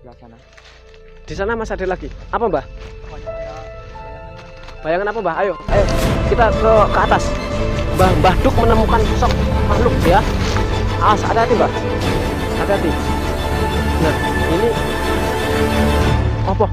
sebelah sana. Di sana masih ada lagi. Apa, Mbah? Bayangan apa, Mbah? Ayo, kita ke atas. Mbah Duk menemukan sosok makhluk ya. Awas, hati-hati, Mbah. Hati-hati. Nah, ini apa?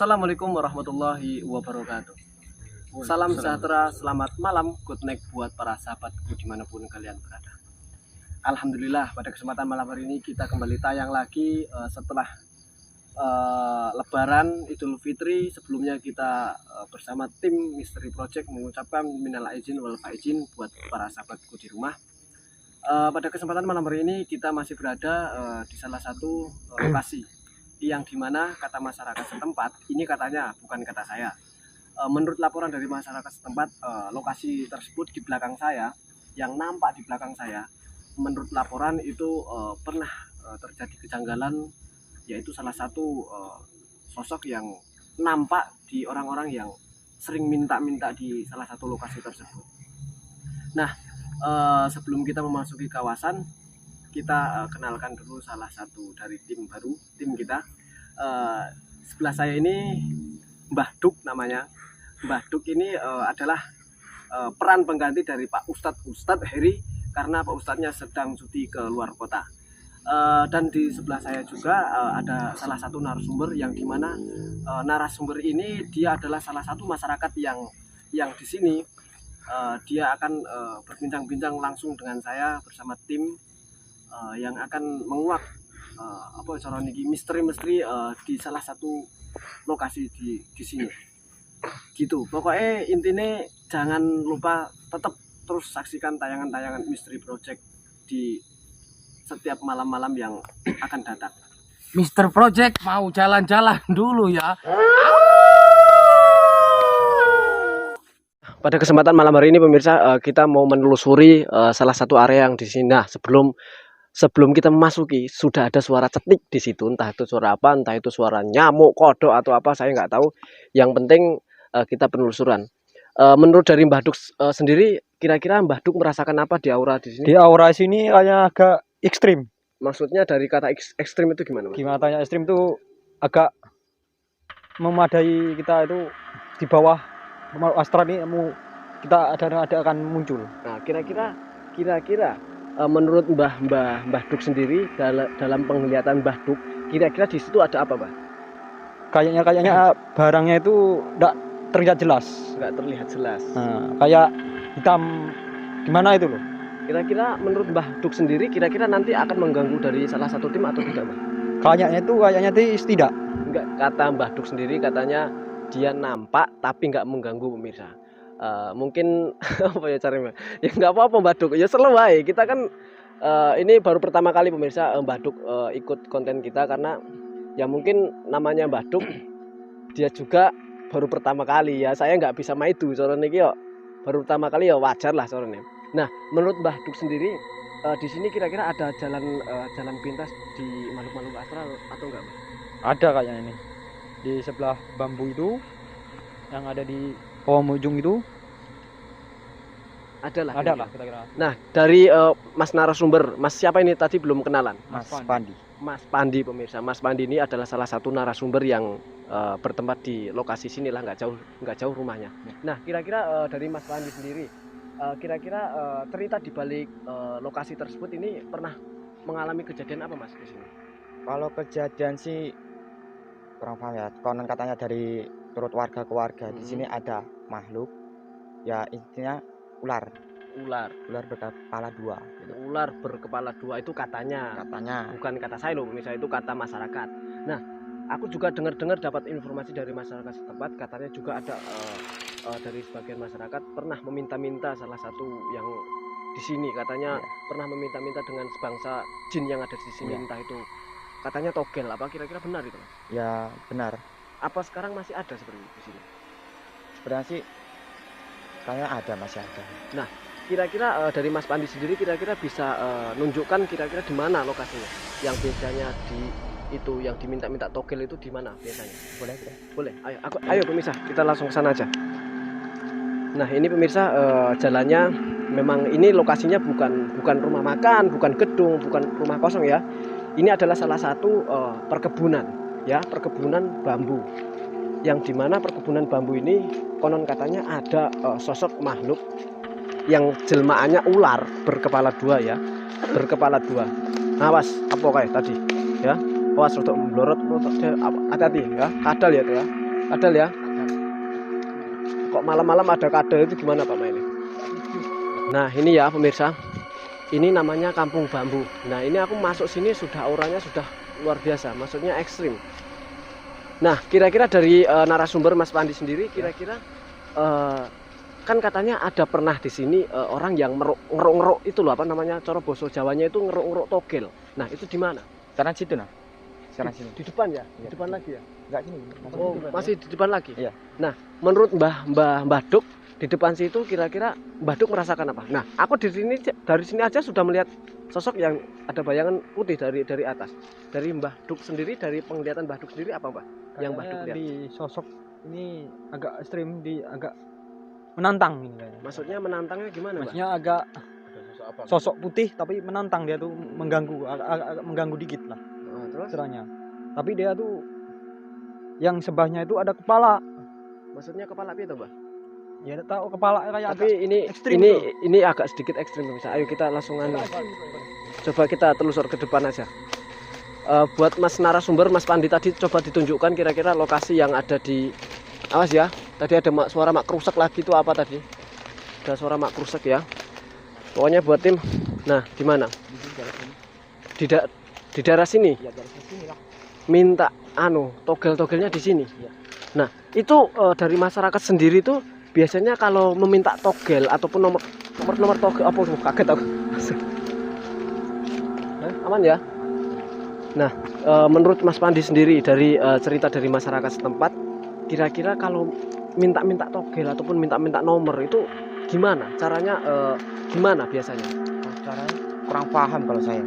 Assalamualaikum warahmatullahi wabarakatuh. Salam sejahtera, selamat malam, good night buat para sahabatku dimanapun kalian berada. Alhamdulillah pada kesempatan malam hari ini kita kembali tayang lagi setelah Lebaran Idul Fitri. Sebelumnya kita bersama tim Misteri Project mengucapkan minal aizin wal faizin buat para sahabatku di rumah. Pada kesempatan malam hari ini kita masih berada di salah satu lokasi yang dimana kata masyarakat setempat, ini katanya bukan kata saya, menurut laporan dari masyarakat setempat, lokasi tersebut di belakang saya, yang nampak di belakang saya, menurut laporan itu pernah terjadi kejanggalan, yaitu salah satu sosok yang nampak di orang-orang yang sering minta-minta di salah satu lokasi tersebut. Nah, sebelum kita memasuki kawasan, kita kenalkan dulu salah satu dari tim baru, tim kita. Sebelah saya ini Mbah Duk namanya. Mbah Duk ini adalah peran pengganti dari Pak Ustadz Heri, karena Pak Ustadznya sedang cuti ke luar kota. Dan di sebelah saya juga ada salah satu narasumber yang dimana narasumber ini dia adalah salah satu masyarakat yang di sini. Dia akan berbincang-bincang langsung dengan saya bersama tim yang akan menguak misteri di salah satu lokasi di sini. Gitu. Pokoknya intinya jangan lupa tetap terus saksikan tayangan-tayangan Misteri Project di setiap malam-malam yang akan datang. Mr. Project mau jalan-jalan dulu ya. Pada kesempatan malam hari ini pemirsa, kita mau menelusuri salah satu area yang di sini. Nah, sebelum kita memasuki sudah ada suara cetik di situ, entah itu suara apa, entah itu suara nyamuk, kodok atau apa, saya nggak tahu. Yang penting kita penelusuran. Menurut dari Mbah Duk sendiri, kira-kira Mbah Duk merasakan apa di aura di sini? Di aura sini kayak agak ekstrim. Maksudnya dari kata ekstrim itu gimana, Mas? Gimana tanya ekstrim tuh agak memadai kita itu di bawah astral ini kita ada akan muncul. Nah, kira-kira menurut Mbah Duk sendiri dalam penglihatan Mbah Duk, kira-kira di situ ada apa, Mbah? Kayaknya barangnya itu enggak terlihat jelas. Nggak terlihat jelas. Nah, kayak hitam gimana itu loh. Kira-kira menurut Mbah Duk sendiri, kira-kira nanti akan mengganggu dari salah satu tim atau tidak, Mbah? Kayaknya tidak. Enggak, kata Mbah Duk sendiri katanya dia nampak tapi nggak mengganggu pemirsa. Mungkin apa ya caranya? Ya nggak apa-apa Mbah Duk, ya selalu aja. Kita kan ini baru pertama kali pemirsa Mbah Duk ikut konten kita, karena ya mungkin namanya Mbah Duk dia juga baru pertama kali ya. Saya nggak bisa maidu soalnya iki yo. Baru pertama kali ya wajar lah soalnya. Nah, menurut Mbah Duk sendiri di sini kira-kira ada jalan pintas di makhluk-makhluk astral atau enggak, Mbah? Ada kayaknya ini. Di sebelah bambu itu yang ada di pohon ujung itu Ada lah kira-kira. Nah, dari Mas narasumber, Mas siapa ini tadi belum kenalan? Mas Pandi. Mas Pandi pemirsa. Mas Pandi ini adalah salah satu narasumber yang bertempat di lokasi sini lah, nggak jauh rumahnya. Nah, kira-kira dari Mas Pandi sendiri, kira-kira cerita di balik lokasi tersebut ini pernah mengalami kejadian apa, Mas, di sini? Kalau kejadian sih kurang paham ya. Konon katanya dari turut warga ke warga di sini ada makhluk, ya intinya ular berkepala dua. Gitu. Ular berkepala dua itu katanya, bukan kata saya loh pemirsa, itu kata masyarakat. Nah, aku juga dengar dapat informasi dari masyarakat setempat, katanya juga ada dari sebagian masyarakat pernah meminta-minta salah satu yang di sini, katanya pernah meminta-minta dengan sebangsa jin yang ada di sini, entah itu katanya togel apa, kira-kira benar itu, Mas? Ya benar. Apa sekarang masih ada seperti itu di sini? Sebenarnya sih kayaknya masih ada. Nah, kira-kira dari Mas Pandi sendiri kira-kira bisa nunjukkan kira-kira di mana lokasinya yang biasanya itu yang diminta-minta togel itu di mana biasanya? Boleh. Ayo pemirsa, kita langsung ke sana aja. Nah, ini pemirsa jalannya memang ini lokasinya bukan rumah makan, bukan gedung, bukan rumah kosong ya. Ini adalah salah satu perkebunan ya, perkebunan bambu. Yang dimana perkebunan bambu ini konon katanya ada sosok makhluk yang jelmaannya ular berkepala dua ya, berkepala dua. Awas, apa kayak tadi ya? Awas untuk melorot, hati-hati ya, kadal ya tuh ya, kadal ya. Kok malam-malam ada kadal itu gimana Pak Maili? Nah ini ya pemirsa, ini namanya Kampung Bambu. Nah ini aku masuk sini sudah auranya sudah luar biasa, maksudnya ekstrim. Nah, kira-kira dari narasumber Mas Pandi sendiri, kira-kira kan katanya ada pernah di sini orang yang ngeruk-ngeruk itu loh, apa namanya, cara boso Jawanya itu ngeruk-ngeruk togel. Nah, itu di mana? Sekarang situ nah. Sekarang sini. Di depan ya? Iya. Di depan lagi ya? Enggak sini. Oh, masih di depan lagi? Iya. Nah, menurut Mbah Duk di depan situ kira-kira Mbah Duk merasakan apa? Nah, aku dari sini aja sudah melihat sosok yang ada bayangan putih dari atas. Dari Mbah Duk sendiri, dari penglihatan Mbah Duk sendiri apa Mbah? Yang Mbah Duk lihat? Di sosok ini agak ekstrim, agak menantang ini kayaknya. Maksudnya menantangnya gimana, Mbah? Maksudnya agak sosok putih tapi menantang, dia tuh mengganggu, agak mengganggu dikit lah Terus? istilahnya. Tapi dia tuh yang sebahnya itu ada kepala. Maksudnya kepala itu, Mbah? Ya tidak tahu, kepala kayak Tapi agak ekstrim ini agak sedikit ekstrim pemirsa. Ayo kita langsung coba kita telusur ke depan aja. Buat Mas narasumber, Mas Pandi tadi coba ditunjukkan kira-kira lokasi yang ada di, awas ya, tadi ada suara mak krusek lagi, itu apa tadi? Ada suara mak krusek ya. Pokoknya buat tim. Nah, di mana? Di daerah sini. Minta togel-togelnya di sini. Nah, itu dari masyarakat sendiri tuh biasanya kalau meminta togel ataupun nomor togel, apa kaget aku. Aman ya? Nah, menurut Mas Pandi sendiri dari cerita dari masyarakat setempat, kira-kira kalau minta-minta togel ataupun minta-minta nomor itu gimana? Caranya gimana biasanya? Caranya kurang paham kalau saya.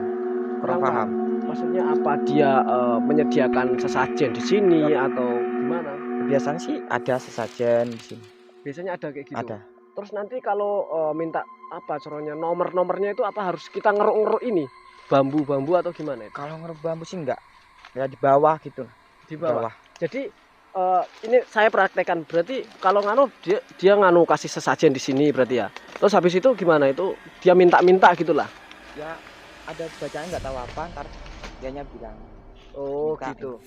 Kurang paham. Maksudnya apa, dia menyediakan sesajen di sini atau gimana? Biasanya sih ada sesajen di sini. Biasanya ada kayak gitu. Ada. Terus nanti kalau minta apa caranya, nomornya itu apa harus kita ngeruk-ngeruk ini? Bambu atau gimana itu? Kalau ngeruk bambu sih enggak. Ya di bawah gitu. Di bawah. Jadi ini saya praktekkan, berarti kalau dia kasih sesajen di sini berarti ya. Terus habis itu gimana, itu dia minta gitulah. Ya ada bacaan nggak tahu apa, ntar dianya bilang. Oh minta, gitu.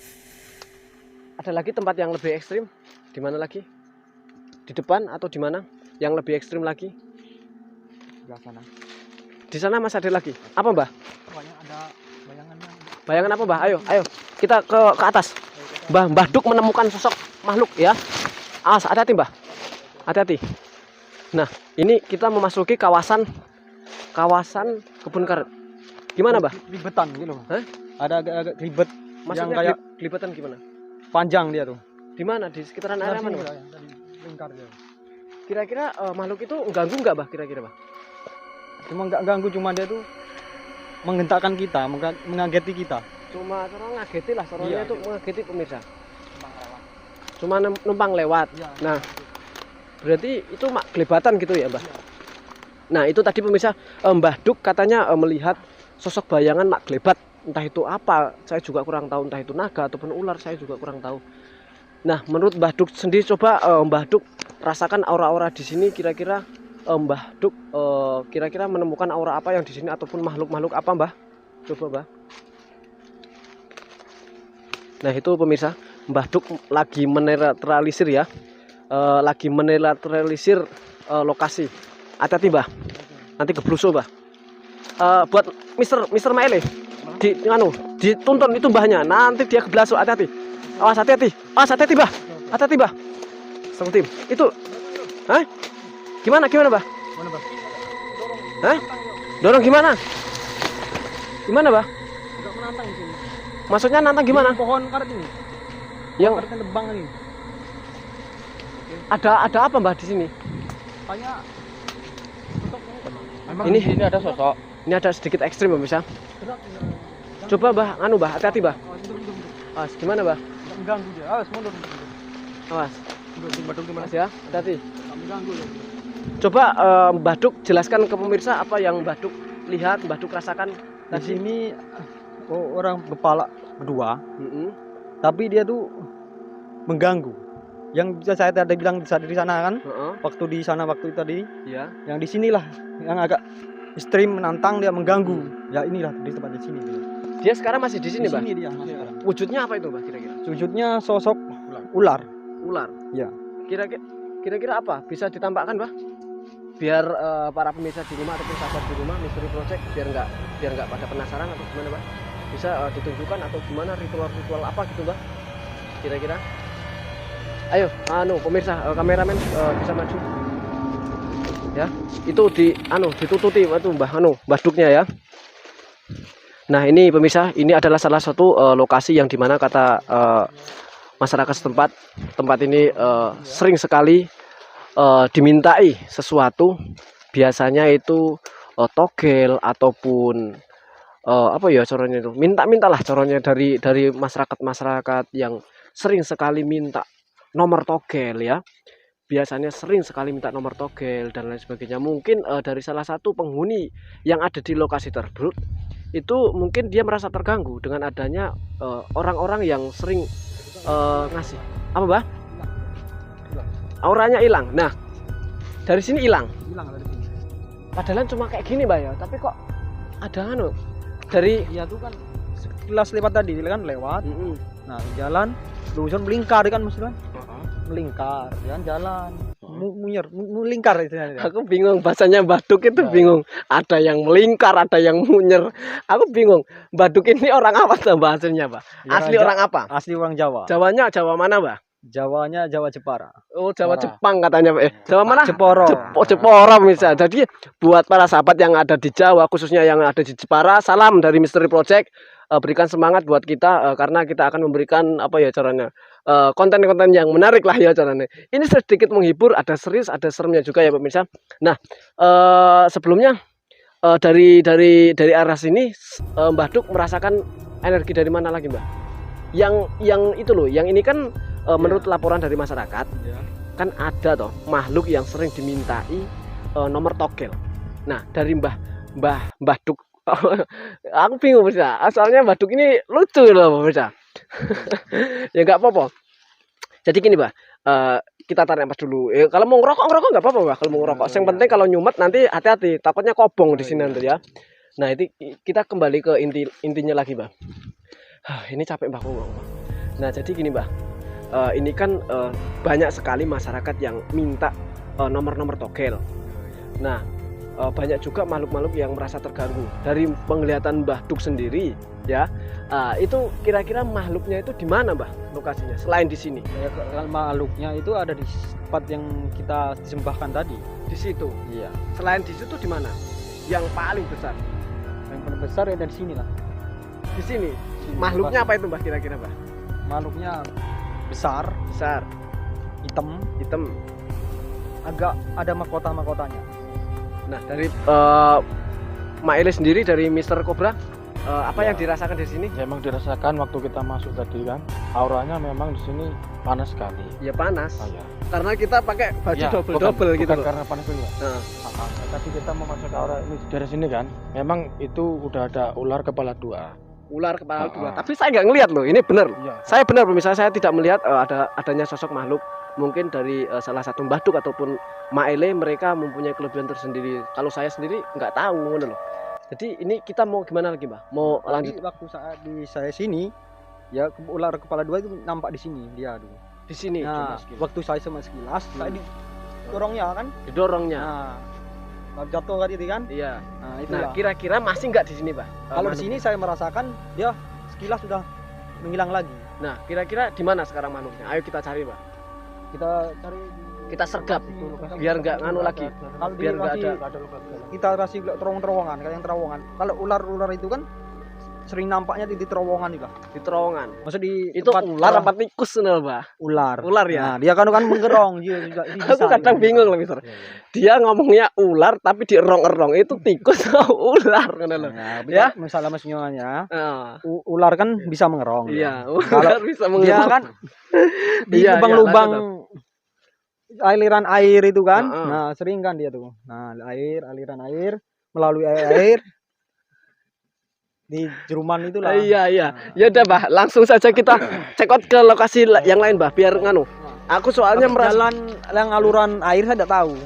Ada lagi tempat yang lebih ekstrim? Di mana lagi? Di depan atau di mana? Yang lebih ekstrim lagi? Di sana. Di sana masih ada lagi. Apa Mbah? Banyak ada bayangannya. Bayangan apa Mbah? Ayo kita ke atas. Mbah Duk menemukan sosok makhluk ya. Awas, hati-hati Mbah. Hati-hati. Nah, ini kita memasuki kawasan kebun karet. Gimana Mbah? Ribetan gitu loh. Hah? Ada agak ribet. Maksudnya kayak kelibetan gimana? panjang dia tuh. Di mana? Di sekitaran area mana? Mbah? Lingkar dia. Kira-kira makhluk itu ganggu nggak Mbah? Kira-kira Mbah? Cuma nggak ganggu, cuma dia tuh menggentakkan kita, mengageti kita. Cuma ngageti lah, Iya, itu ngageti pemirsa. Cuma numpang lewat. Ya. Nah, berarti itu gelebatan gitu ya Mbah? Nah itu tadi pemirsa, Mbah Duk katanya melihat sosok bayangan mak gelebat. Entah itu apa, saya juga kurang tahu. Entah itu naga ataupun ular, saya juga kurang tahu. Nah menurut Mbah Duk sendiri, coba Mbah Duk rasakan aura-aura di sini. Kira-kira Mbah Duk kira-kira menemukan aura apa yang di sini ataupun makhluk-makhluk apa Mbah? Coba Mbah. Nah itu pemirsa, Mbah Duk lagi menetralisir ya, lagi menetralisir lokasi. Hati-hati Mbah, nanti gebluso Mbah. Buat Mister Maele, dituntun itu Mbahnya, nanti dia geblaso. Hati-hati, awas, hati-hati Mbah, hati-hati Mbah. Sang tim itu, gimana Mbah? Mana, Bang? Dorong gimana Mbah? Enggak menantang di sini. Maksudnya nantang gimana? Di pohon karet ini. Yang Karet yang tebang ini. ada apa Mbah di sini? Banyak Ini ada sosok. ini ada sedikit ekstrim pemirsa. Coba Mbah, Mbah, hati-hati Mbah. Awas, gimana Mbah? Mengganggu dia. Awas mundur. Awas. Baduk di mana? Mas ya, hati-hati. Mengganggu ya. Coba Mbah Duk jelaskan ke pemirsa apa yang Mbah Duk lihat, Mbah Duk rasakan Di sini orang kepala kedua, tapi dia tuh mengganggu. Yang bisa saya tadi bilang di sana kan, waktu di sana waktu itu tadi, Ya. yang di sinilah yang agak ekstrim menantang, dia mengganggu. Ya inilah di tempat di sini. Dia sekarang masih di sini, Di Mbah. sini dia masih sekarang. Wujudnya apa itu, Mbah, kira-kira? Sujudnya sosok ular. Ular. Ya. Kira-kira apa? Bisa ditampakkan, Mbah? Biar para pemirsa di rumah ataupun sahabat di rumah Misteri Project biar nggak pada penasaran atau gimana, Mbah? Bisa ditunjukkan atau gimana ritual-ritual apa gitu, Mbah? Kira-kira? Ayo, pemirsa, kameramen bisa maju. Ya, itu ditututi itu Mbah Duknya ya. Nah, ini pemirsa, ini adalah salah satu lokasi yang dimana kata masyarakat setempat, tempat ini sering sekali dimintai sesuatu, biasanya itu togel ataupun apa ya caranya itu, minta-mintalah caranya dari masyarakat yang sering sekali minta nomor togel ya. Biasanya sering sekali minta nomor togel dan lain sebagainya. Mungkin dari salah satu penghuni yang ada di lokasi tersebut itu mungkin dia merasa terganggu dengan adanya orang-orang yang sering ngasih apa, Mbah? Auranya hilang. Nah, dari sini hilang. Dari sini. Padahal cuma kayak gini, Mbak ya. Tapi kok ada dari Ya tuh kan sekilas lewat tadi kan lewat. Mm-mm. Nah, jalan lurus melingkar kan maksudnya. Melingkar, jalan. Melingkar istilahnya. Aku bingung bahasanya Mbah Duk itu Ya. bingung. Ada yang melingkar, ada yang munyer. Aku bingung. Mbah Duk ini orang apa tuh bahasanya, Mbak? Ya, Asli orang apa? Asli orang Jawa. Jawanya Jawa mana, Mbak? Jawanya Jawa Jepara. Oh, Jawa Jepara. Jepang katanya, Pak. Jawa mana? Jeporo. Jepara bisa. Jadi buat para sahabat yang ada di Jawa, khususnya yang ada di Jepara, salam dari Misteri Project. Berikan semangat buat kita karena kita akan memberikan apa ya caranya konten-konten yang menarik lah ya caranya. Ini sedikit menghibur, ada serius, ada seremnya juga ya pemirsa. Nah, sebelumnya dari arah sini Mbah Duk merasakan energi dari mana lagi, Mbah? Yang itu loh, yang ini kan menurut laporan dari masyarakat Ya. kan ada toh makhluk yang sering dimintai nomor togel. Nah, dari Mbah Duk aku bingung pemirsa. Soalnya Mbah Duk ini lucu loh pemirsa. Ya nggak apa-apa. Jadi gini, Mbah, kita tarik nafas dulu. Kalau mau ngerokok nggak apa-apa, Mbah. Kalau mau ngerokok, yang penting kalau nyumet nanti hati-hati, takutnya kobong di sini nanti ya. Nah, itu kita kembali ke intinya lagi, Mbah. Ini capek Mbah ngomong. Nah, jadi gini, Mbah. Ini kan banyak sekali masyarakat yang minta nomor-nomor togel. Nah, banyak juga makhluk-makhluk yang merasa terganggu. Dari penglihatan Mbah Duk sendiri, ya, itu kira-kira makhluknya itu di mana, Mbah, lokasinya? Selain di sini? Ya, makhluknya itu ada di tempat yang kita sembahkan tadi. Di situ. Iya. Selain di situ di mana? Yang paling besar? Yang paling besar ya dari sini lah. Di sini. Makhluknya apa itu, Mbah, kira-kira, Mbah? Makhluknya besar, Besar, hitam, agak ada mahkota-mahkotanya. Nah, dari Mak Ele sendiri dari Mr. Cobra, apa yang dirasakan di sini? Ya, emang dirasakan waktu kita masuk tadi kan, auranya memang di sini panas sekali. Ya panas. Oh, ya. Karena kita pakai baju Ya, double gitu bukan loh. karena panas dulu. Nah, Tadi kita mau masuk ke aura ini dari sini kan, memang itu udah ada ular kepala dua. ular kepala dua. Ah. Tapi saya nggak ngelihat loh. Ini benar. Iya. Saya benar pemirsa, saya tidak melihat adanya sosok makhluk. Mungkin dari salah satu Mbah Duk ataupun Mak Ele, mereka mempunyai kelebihan tersendiri. Kalau saya sendiri nggak tahu, ngono loh. Jadi ini kita mau gimana lagi, Mbah? Mau lanjut Tadi waktu saat di saya sini, ya ular kepala dua itu nampak di sini dia dulu. di sini? Nah, Coba sekilas. waktu saya sama sekilas, saya didorongnya kan. Didorongnya. Nah, jatuh tadi kan. Iya. Nah, Nah, itulah. kira-kira masih nggak di sini, Pak? Kalau di sini saya merasakan dia sekilas sudah menghilang lagi. Nah, kira-kira di mana sekarang makhluknya? Ayo kita cari, Pak. Kita cari Kita sergap biar nggak nganu lagi. kalau Biar nggak ada. kita kasih terowongan kayak yang terowongan. Kalau ular-ular itu kan sering nampaknya di terowongan nih, Pak. Di terowongan. Maksud di Itu ular apa tikus nih, Mbah? Ular. Ular ya. Nah, dia kan menggerong dia juga. Ini Aku kadang bingung loh, Mister. Dia ngomongnya ular tapi dierong-erong itu tikus atau ular kan loh. Nah, Ya. Masalah maksudnya Ah, ular kan bisa mengerong. iya, Kalau ular bisa dia mengerong. kan di Iya, lubang-lubang aliran air itu kan. Heeh. Nah, sering kan dia tuh. Nah, aliran air melalui air di Jeruman itulah. Iya, iya. Ya udah, Mbah, langsung saja kita check out ke lokasi yang lain, Mbah, biar nganu. Aku soalnya merasa Jalan yang aluran air saya tidak tahu.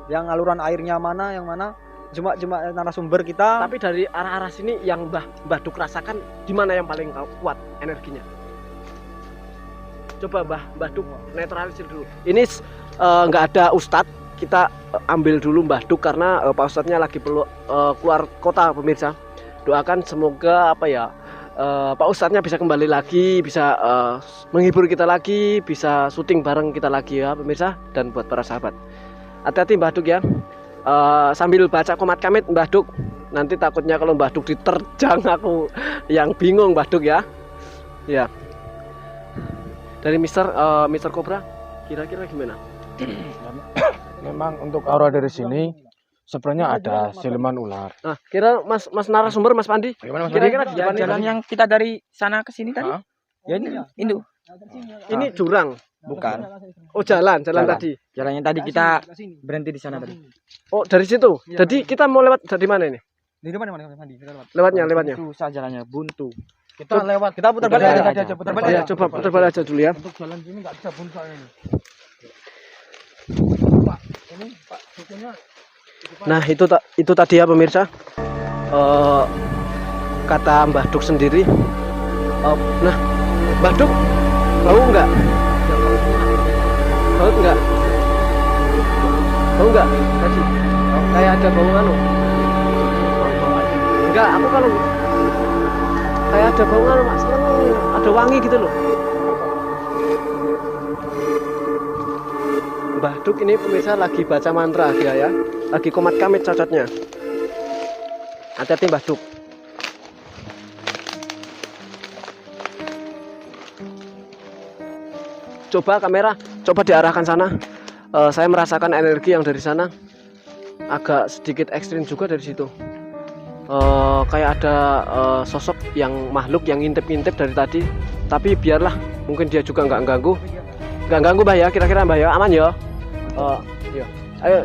Yang aluran airnya mana, yang mana. Cuma narasumber kita. tapi dari arah-arah sini yang Mbah Duk rasakan di mana yang paling kuat energinya? Coba Mbah Duk netralisir dulu. Ini nggak ada ustadz, kita ambil dulu Mbah Duk karena Pak Ustadznya lagi perlu keluar kota, pemirsa. Doakan semoga Pak Ustadznya bisa kembali lagi, bisa menghibur kita lagi, bisa syuting bareng kita lagi ya pemirsa, dan buat para sahabat. Hati-hati Mbah Duk ya. Sambil baca komat kamit Mbah Duk, nanti takutnya kalau Mbah Duk diterjang aku yang bingung Mbah Duk ya. Ya. Dari Mister Cobra kira-kira gimana? Memang untuk aura dari sini sebenarnya ada siluman ular. Nah, kira Mas narasumber Mas Pandi, Bagaimana Mas kira-kira Pandi? di depan Jalan ini yang kita dari sana ke sini tadi. Hah? Ya ini. ini jurang. Bukan. Oh, jalan Jalan. tadi. Jalannya tadi kita berhenti di sana tadi. Oh, dari situ. Jadi kita mau lewat dari mana ini? Di depan mana Mas Andi? Kita lewat. Lewatnya. Susah jalannya, buntu. Kita lewat. Kita putar balik Putar aja. aja, Putar putar balik. Ya, coba putar balik aja dulu ya. Untuk jalan sini nggak bisa buntu ini. Pak, ini Pak bukunya. Nah, itu tadi ya pemirsa. Kata Mbah Duk sendiri. Nah, Mbah Duk bau nggak? Bau nggak? Bau nggak? Tadi kayak ada bau anu. Enggak, aku kalau kayak ada bau anu, Mas. Ada wangi gitu loh. Mbah Duk ini pemirsa lagi baca mantra dia ya. Lagi komat kamit cocotnya. Hati-hati Mbah Duk. Coba kamera, coba diarahkan sana. Saya merasakan energi yang dari sana agak sedikit ekstrim juga dari situ. Kayak ada sosok yang makhluk yang ngintip-ngintip dari tadi. Tapi biarlah, mungkin dia juga nggak ganggu. Nggak ganggu Mbah ya, kira-kira Mbah ya, aman ya. Iya. Ayo,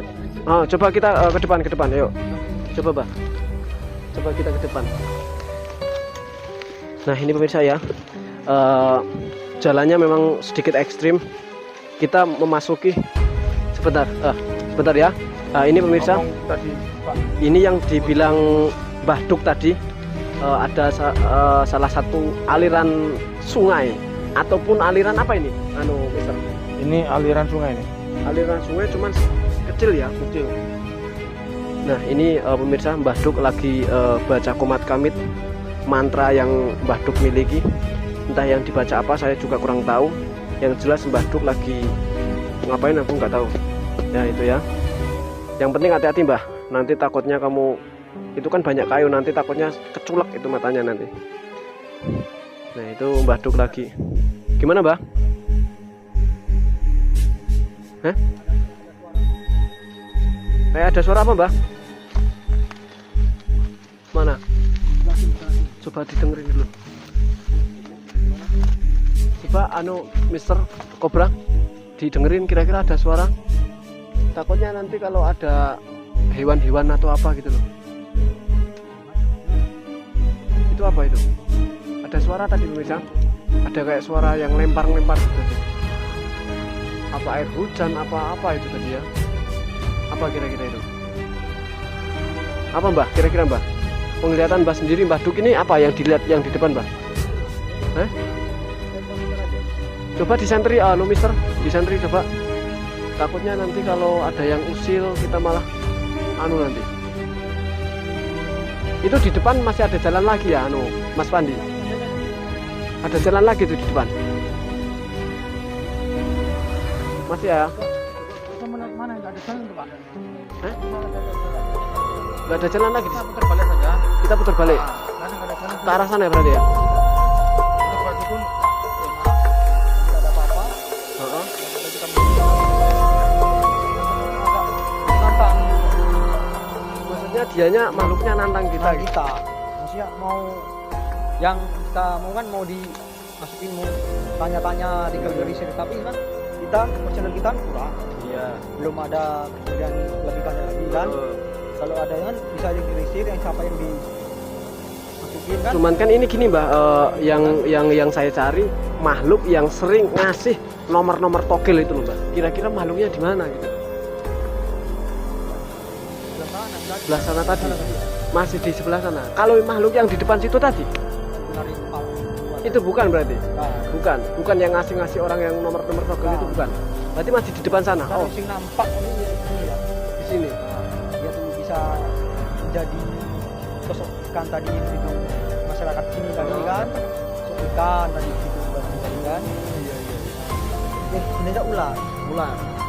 coba kita ke depan, ayo. Coba Mbah. Coba kita ke depan. Nah ini pemirsa ya. Jalannya memang sedikit ekstrim. Kita memasuki sebentar ya. Ini pemirsa. Tadi Pak. Ini yang dibilang Mbah Duk tadi ada salah satu aliran sungai ataupun aliran apa ini? Mister. Ini aliran sungai ini. Aliran sungai cuman kecil ya, kecil. Nah, ini pemirsa Mbah Duk lagi baca komat kamit mantra yang Mbah Duk miliki. Entah yang dibaca apa saya juga kurang tahu. Yang jelas Mbah Duk lagi ngapain aku nggak tahu. Ya itu ya. Yang penting hati-hati Mbah. Nanti takutnya kamu itu kan banyak kayu, nanti takutnya keculek itu matanya nanti. Nah itu Mbah Duk lagi. Gimana Mbah? Hah? Kayak ada suara apa Mbah? Mana? Coba didengerin dulu. Coba Mister Cobra didengerin kira-kira ada suara. Takutnya nanti kalau ada hewan-hewan atau apa gitu loh. Itu apa itu? Ada suara tadi pemirsa. Ada kayak suara yang lempar-lempar gitu. Apa air hujan apa itu tadi ya? Apa kira-kira itu? Apa Mbah? Kira-kira Mbah? Penglihatan Mbah sendiri Mbah Duk ini apa yang dilihat yang di depan Mbah? Coba disentri Mister, disentri coba. Takutnya nanti kalau ada yang usil kita malah nanti. Itu di depan masih ada jalan lagi ya Mas Pandi. Ada jalan lagi tuh di depan. Masih ya? Mana nggak ada jalan tuh Pak? Nggak ada jalan lagi. Kita putar balik saja. Kita putar balik. Nggak ada jalan. ke arah sana ya berarti ya. Itu berarti pun tidak ada apa-apa. Heeh. Kita nantang Maksudnya dianya makhluknya nantang kita gitu. kita. Maksudnya mau yang kita mau kan mau dimasukin mau tanya-tanya digelir tapi kan kita personal kita kurang. Iya. Belum ada kemudian lebih banyak lagi kan. Kalau ada kan bisa digelisir yang siapa yang dimasukin kan. Cuman kan ini gini Mbah, yang saya cari makhluk yang sering ngasih nomor-nomor togel itu loh Mbah. Kira-kira makhluknya di mana gitu? Sebelah sana tadi. Masih di sebelah sana. Kalau makhluk yang di depan situ tadi, itu bukan berarti? Bukan yang ngasih orang yang nomor-nomor togel itu bukan. Berarti masih di depan sana. Kalau Oh, sing nampak ini ya. di sini. Dia tuh bisa menjadi sosok ikan tadi itu masyarakat sini tadi kan. Sosok ikan tadi itu tadi kan. Iya. Sebenarnya ular.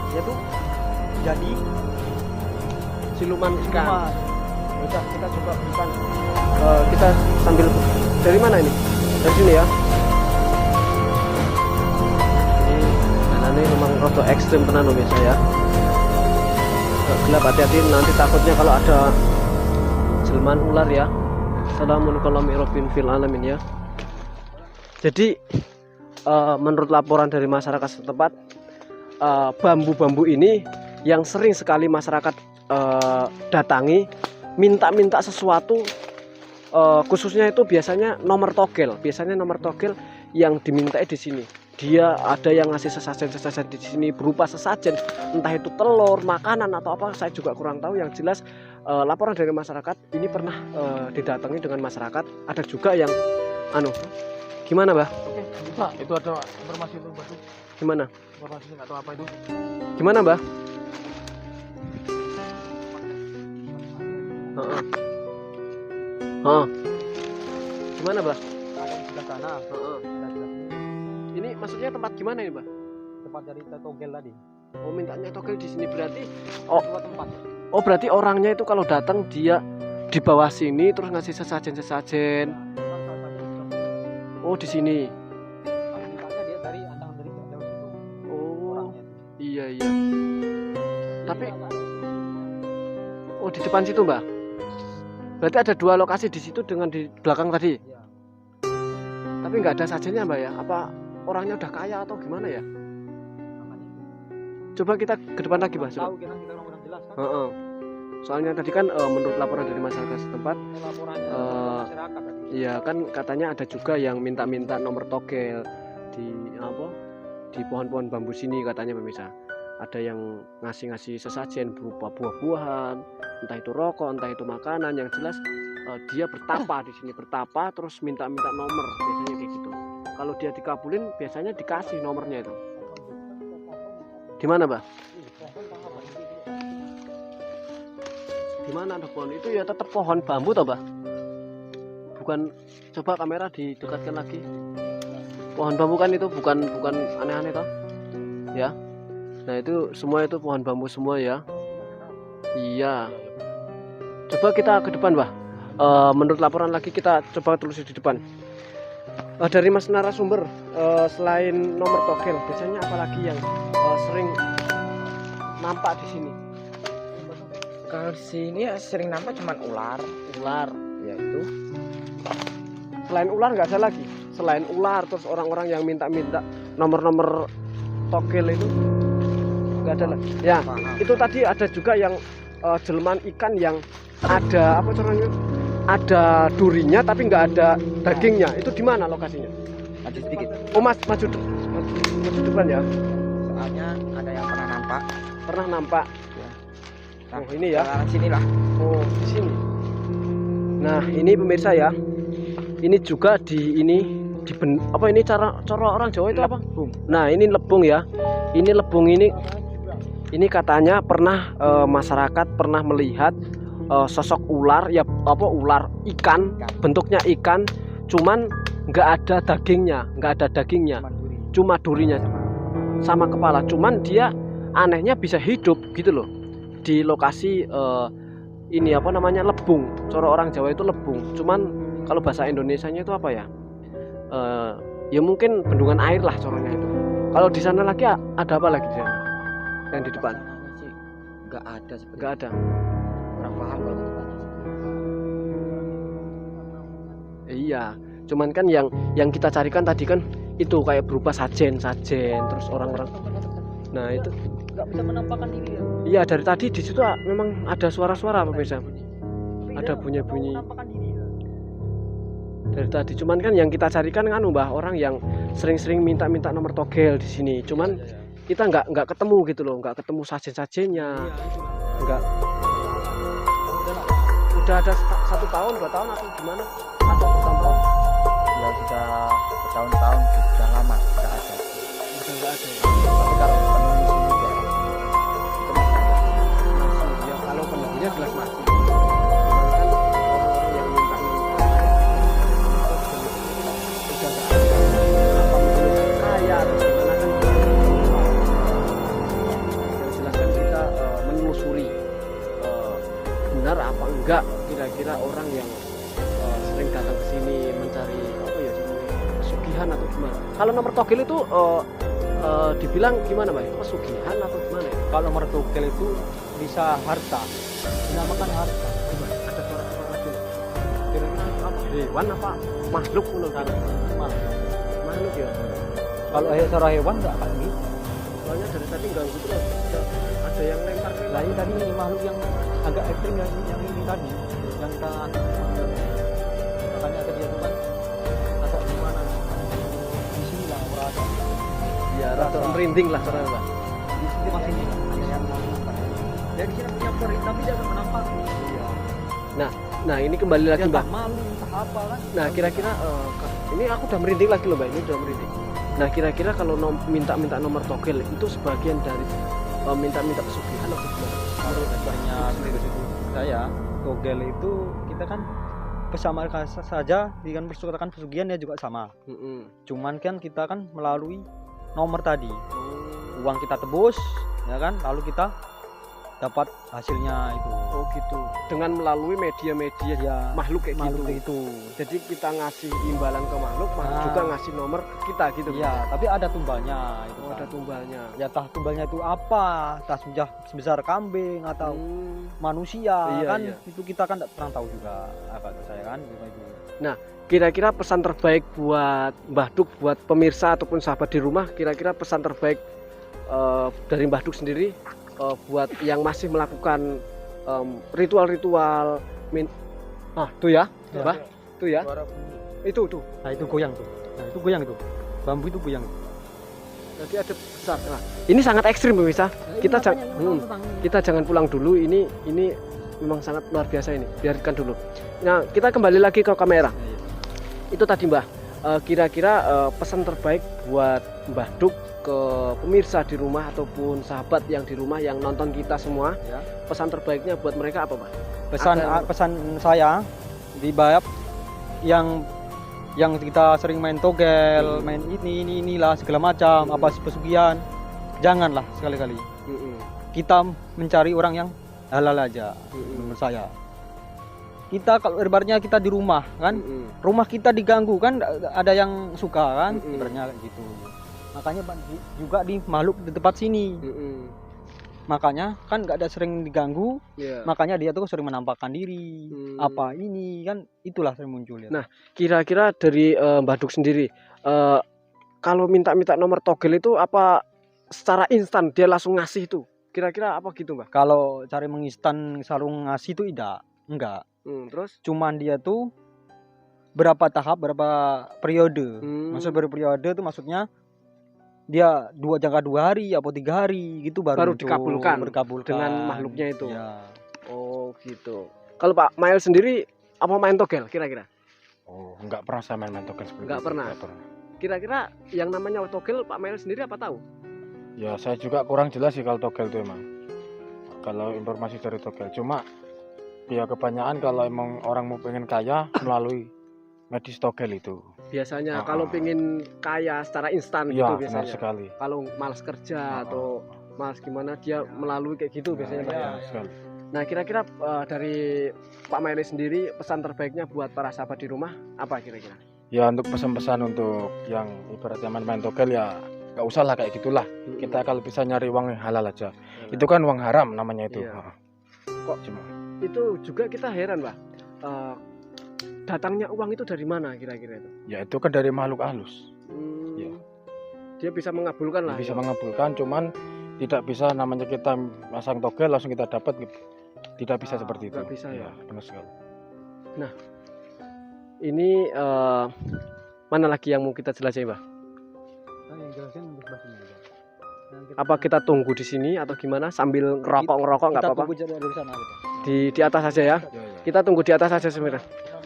Dia tuh jadi Siluman ikan. siluman. Kita coba bukan Kita sambil dari mana ini? Dari sini ya. Ini memang rada ekstrim tenan pemirsa ya. Gelap, hati-hati nanti takutnya kalau ada jelmaan ular ya. Assalamualaikum fil alamin ya. Jadi menurut laporan dari masyarakat setempat, bambu-bambu ini yang sering sekali masyarakat datangi minta sesuatu, khususnya itu biasanya nomor togel yang diminta di sini. Dia ada yang ngasih sesajen di sini berupa sesajen, entah itu telur, makanan atau apa, saya juga kurang tahu. Yang jelas laporan dari masyarakat ini pernah didatangi dengan masyarakat. Ada juga yang gimana Mbah? Nah, itu ada informasi itu Mbak. Gimana? Informasi nggak tahu apa itu. Gimana Mbah? Gimana Mbah? ada di sebelah sana. Ini maksudnya tempat gimana ini Mbah? Tempat dari togel tadi. Oh, mintanya togel di sini berarti. Dua tempat. Oh, berarti orangnya itu kalau datang dia di bawah sini terus ngasih sesajen. Oh, di sini. Mintanya dia dari andangan dari jauh situ. Oh, Orangnya. iya. Tapi di depan situ Mbah. Berarti ada dua lokasi di situ dengan di belakang tadi. Iya. Tapi nggak ada sajennya Mbak ya? Apa orangnya udah kaya atau gimana ya? Coba kita ke depan lagi Mbak. Tahu kita kurang jelas kan. Soalnya tadi kan menurut laporan dari masyarakat setempat, Laporannya masyarakat tadi. iya kan katanya ada juga yang minta nomor togel di pohon-pohon bambu sini katanya pemirsa. Ada yang ngasih sesajen berupa buah-buahan, entah itu rokok, entah itu makanan. Yang jelas dia bertapa di sini, terus minta nomor, biasanya kayak gitu. Kalau dia dikabulin biasanya dikasih nomornya itu. Di mana Mbak? Di mana ada pohon itu ya, tetap pohon bambu toh Mbak? Bukan, coba kamera didekatkan lagi. Pohon bambu kan itu bukan aneh-aneh toh? Ya. Nah, itu semua itu pohon bambu semua ya. Iya. Coba kita ke depan, Mbah. Menurut laporan lagi kita coba telusuri di depan. Dari Mas narasumber, selain nomor togel, biasanya apalagi yang sering nampak di sini? Kalau di sini ya sering nampak cuman ular, ya itu. Selain ular nggak ada lagi. Selain ular, terus orang-orang yang minta nomor-nomor togel itu nggak ada lagi. Ya, itu tadi ada juga yang jelmaan ikan yang ada apa caranya? Ada durinya tapi nggak ada dagingnya. Itu di mana lokasinya? Maju sedikit. Oh Mas, maju depan ya. Soalnya ada yang pernah nampak. Pernah nampak. Ya. Oh ini ya. Arah sini lah. Oh di sini. Nah ini pemirsa ya. Ini juga ini cara orang Jawa itu apa? Nah ini lebung ya. Ini lebung ini katanya pernah masyarakat pernah melihat sosok ular ya, ular ikan, bentuknya ikan, cuman nggak ada dagingnya, cuma durinya sama kepala. Cuman dia anehnya bisa hidup gitu loh di lokasi ini lebung. Cara orang Jawa itu lebung, cuman Kalau bahasa Indonesianya itu apa ya? Ya mungkin bendungan air lah corongnya itu. Kalau di sana lagi ada apa lagi di sana? Yang di depan? Sih nggak ada sebenarnya. Enggak ada. Kurang paham kalau ke depannya sih. Iya, cuman kan yang kita carikan tadi kan itu kayak berupa sajen terus orang-orang. Nah, itu Nggak bisa menampakkan diri ya. iya dari tadi di situ memang ada suara-suara pemirsa. Ada bunyi-bunyi. Menampakkan diri ya. Dari tadi cuman kan yang kita carikan kan Mbah orang yang sering-sering minta nomor togel di sini. Cuman kita nggak ketemu gitu loh, nggak ketemu sajen-sajennya. Nggak. Udah ada 1 tahun, 2 tahun atau gimana? Ada tahun. Ya sudah bertahun-tahun sih, sudah lama nggak ada. Udah nggak ada. Tapi kalau penghuni sini ya itu masih ada. Masih ya kalau penghuninya jelas masih. Cuman kan orang-orang yang minta udah nggak ada. Apa mungkin kaya atau gimana kan? Yang jelas kan kita menelusuri benar apa enggak kira-kira orang yang sering datang ke sini mencari apa ya pesugihan atau gimana. Kalau nomor togel itu dibilang gimana Mbak? Pesugihan atau gimana ya? Kalau nomor togel itu bisa harta, dinamakan harta. Ada suara-suara lagi. Kira-kira apa? Hewan apa makhluk menurut Anda? Makhluk ya. Kalau suara hewan nggak akan gitu. Soalnya dari tadi ganggu terus. Ada yang lempar ke Lain tadi makhluk yang agak ekstrim yang ini tadi, yang kita makanya tadi itu kan atau gimana di sini lah berada. ya rada merinding lah suara Mbak. Di sini masih ada yang menampakkan. Dan di sini punya peri tapi dia akan menampak. Iya. Nah ini kembali lagi Dia Mbak. tak malu entah apa kan. Nah kira-kira ini aku udah merinding lagi loh Mbak, ini udah merinding. Nah kira-kira kalau minta nomor togel itu sebagian dari minta pesugihan atau gimana? Menurut banyak itu saya togel itu kita kan bersama saja dengan persyukatan pesugihan ya juga sama. Cuman kan kita kan melalui nomor tadi. Uang kita tebus ya kan, lalu kita dapat hasilnya itu. Oh gitu. Dengan melalui media-media Ya, makhluk kayak makhluk gitu. itu. Jadi kita ngasih imbalan ke makhluk Nah. juga ngasih nomor ke kita gitu. Iya, tapi ada tumbalnya itu. Oh, kan. ada tumbalnya. Ya tah tumbalnya itu apa? Tah sudah sebesar kambing atau manusia Iya, kan iya. itu kita kan tidak pernah tahu juga apa saya kan gitu. Kira-kira pesan terbaik buat Mbah Duk, buat pemirsa ataupun sahabat di rumah, kira-kira pesan terbaik dari Mbah Duk sendiri buat yang masih melakukan ritual-ritual tuh ya, Ya. Mbah, tuh ya, itu tuh. Nah itu goyang tuh. Nah itu goyang itu. Bambu itu goyang. Jadi ada besar. Nah, ini sangat ekstrim pemirsa. Kita jangan pulang dulu. Ini memang sangat luar biasa ini. Biarkan dulu. Nah, kita kembali lagi ke kamera. Itu tadi Mbah. Kira-kira pesan terbaik buat Mbah Duk ke pemirsa di rumah ataupun sahabat yang di rumah yang nonton kita semua. Ya. Pesan terbaiknya buat mereka apa, Mbah? Pesan saya di bab yang kita sering main togel, main inilah segala macam, apa pesugihan, janganlah sekali-kali. Kita mencari orang yang halal aja, menurut saya. Kita kalau ibaratnya kita di rumah kan, rumah kita diganggu kan, ada yang suka kan, ibaratnya kayak gitu. Makanya juga di makhluk di tempat sini. Makanya kan nggak ada sering diganggu, makanya dia tuh sering menampakkan diri. Apa ini kan itulah sering muncul ya. Nah, kira-kira dari Mbah Duk sendiri, kalau minta nomor togel itu apa secara instan dia langsung ngasih itu? Kira-kira apa gitu, Mbah? Kalau cari menginstan sarung ngasih itu enggak. Terus? Cuman dia tuh berapa tahap, berapa periode. Maksud berperiode itu maksudnya dia jangka 2 hari atau 3 hari gitu baru dikabulkan dengan makhluknya itu. Ya. Oh gitu. Kalau Pak Mail sendiri apa main togel kira-kira? Oh, enggak pernah saya main togel seperti Enggak itu. pernah. Enggak pernah. Kira-kira yang namanya togel Pak Mail sendiri apa tahu? Ya saya juga kurang jelas sih kalau togel itu emang. Kalau informasi dari togel, cuma ya kebanyakan kalau emang orang mau pengen kaya melalui medis togel itu. Biasanya kalau pengen kaya secara instan Ya, gitu benar biasanya. sekali. Kalau malas kerja atau malas gimana dia melalui kayak gitu biasanya Pak ya. Sekali. Nah, kira-kira dari Pak Maili sendiri pesan terbaiknya buat para sahabat di rumah apa kira-kira? Ya untuk pesan-pesan untuk yang ibaratnya main togel ya nggak usah lah kayak gitulah. Kita kalau bisa nyari uang yang halal aja. Itu kan uang haram namanya itu. Iya. Kok cuma Itu juga kita heran, Pak. Datangnya uang itu dari mana kira-kira itu? ya itu kan dari makhluk halus. Iya. Dia bisa mengabulkan lah. Bisa mengabulkan, cuman tidak bisa namanya kita masang togel langsung kita dapat, tidak bisa seperti itu. nggak bisa, ya. Benar sekali. Ini mana lagi yang mau kita jelajahi, Pak? Yang jelasin di sebelah sini aja. Apa kita tunggu di sini atau gimana sambil ngerokok nggak kita apa-apa? tunggu dari sana gitu. Di atas saja ya. Kita tunggu di atas saja sebenarnya.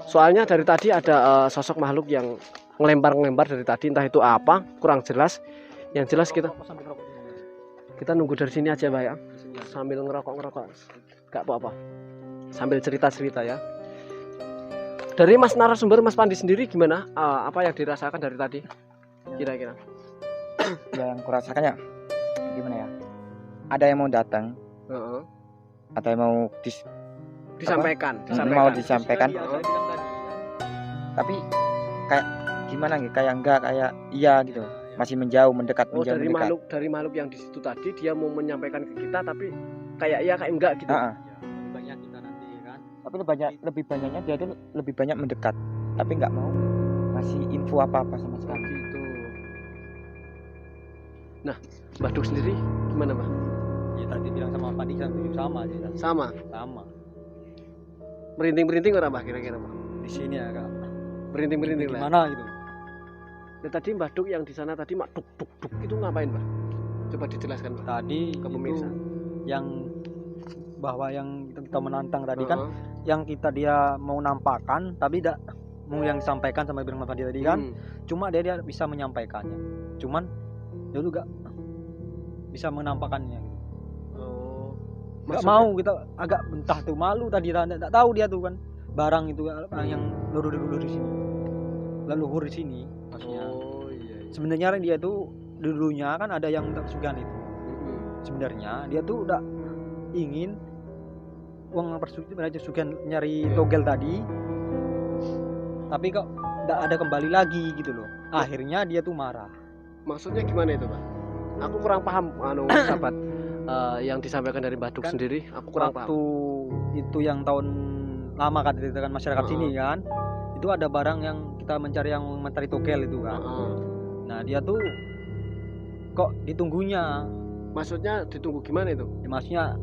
Soalnya dari tadi ada sosok makhluk yang ngelempar dari tadi, entah itu apa, kurang jelas. Yang jelas kita nunggu dari sini aja, Pak ya. Sambil ngerokok. Gak apa-apa. Sambil cerita-cerita ya. Dari Mas narasumber Mas Pandi sendiri gimana? Apa yang dirasakan dari tadi? Kira-kira. Yang kurasakan ya gimana ya, ada yang mau datang, ada yang mau Disampaikan. mau disampaikan, tapi kayak gimana gitu, kayak enggak, kayak iya gitu, masih menjauh, mendekat, Oh, menjauh, dari mendekat. makhluk yang di situ tadi dia mau menyampaikan ke kita tapi kayak iya kayak enggak gitu. Banyak kita nanti kan. Tapi lebih banyaknya dia tuh lebih banyak mendekat, tapi nggak mau ngasih info apa-apa sama sekali. Gitu. Nah, Baduk sendiri gimana, Pak? Ya tadi bilang sama Pandi sama aja. Sama. Merinding orang, Pak, kira-kira, Pak? Di sini ya Kak. Merinding lah. Gimana gitu? Nah, tadi Baduk yang di sana tadi mak duk itu ngapain, Pak? Coba dijelaskan, Pak. Tadi Ke itu pemirsa. yang bahwa yang kita menantang tadi kan, yang dia mau nampakkan tapi tidak mau yang disampaikan sama Bang Pandi tadi kan. Cuma dia bisa menyampaikannya. Cuman dia juga bisa menampakkannya gitu. Oh. Nggak mau, kita agak entah tuh malu tadi, tidak tahu dia tuh kan barang itu yang leluhur di sini, leluhur di sini maksudnya. Oh, iya. Sebenarnya dia tuh dulunya kan ada yang pesugihan itu. Sebenarnya dia tuh udah ingin uang pesugihan nyari togel tadi, tapi kok tidak ada kembali lagi gitu loh. Akhirnya dia tuh marah. Maksudnya gimana itu, Pak? Aku kurang paham sahabat yang disampaikan dari Baduk Kan sendiri. Aku kurang Waktu paham. itu yang tahun lama kan diceritakan masyarakat sini kan, itu ada barang yang kita mencari togel itu kan. Nah dia tuh kok ditunggunya, Maksudnya ditunggu gimana itu? ya, maksudnya